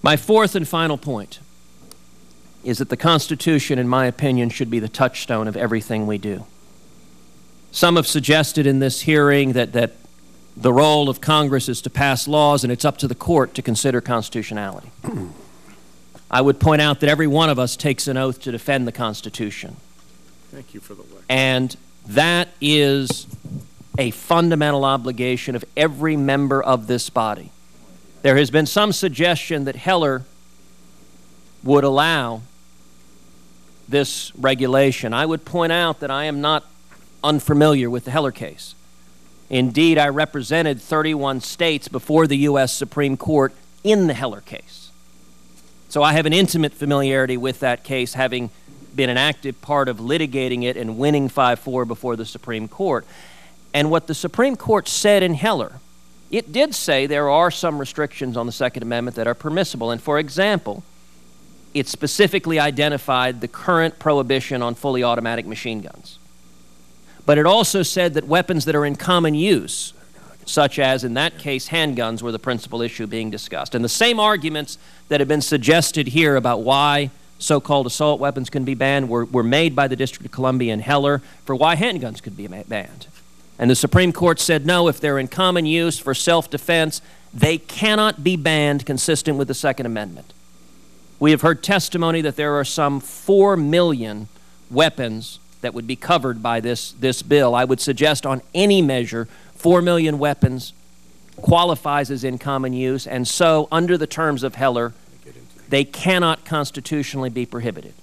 My fourth and final point is that the Constitution, in my opinion, should be the touchstone of everything we do. Some have suggested in this hearing that the role of Congress is to pass laws and it's up to the court to consider constitutionality. I would point out that every one of us takes an oath to defend the Constitution. Thank you for the lecture. And that is a fundamental obligation of every member of this body. There has been some suggestion that Heller would allow this regulation. I would point out that I am not unfamiliar with the Heller case. Indeed, I represented 31 states before the U.S. Supreme Court in the Heller case. So I have an intimate familiarity with that case, having been an active part of litigating it and winning 5-4 before the Supreme Court. And what the Supreme Court said in Heller, it did say there are some restrictions on the Second Amendment that are permissible. And for example, it specifically identified the current prohibition on fully automatic machine guns. But it also said that weapons that are in common use, such as in that case handguns, were the principal issue being discussed. And the same arguments that have been suggested here about why so-called assault weapons can be banned were made by the District of Columbia and Heller for why handguns could be banned. And the Supreme Court said, no, if they're in common use for self-defense, they cannot be banned consistent with the Second Amendment. We have heard testimony that there are some 4 million weapons that would be covered by this bill. I would suggest on any measure, 4 million weapons qualifies as in common use, and so under the terms of Heller, they cannot constitutionally be prohibited.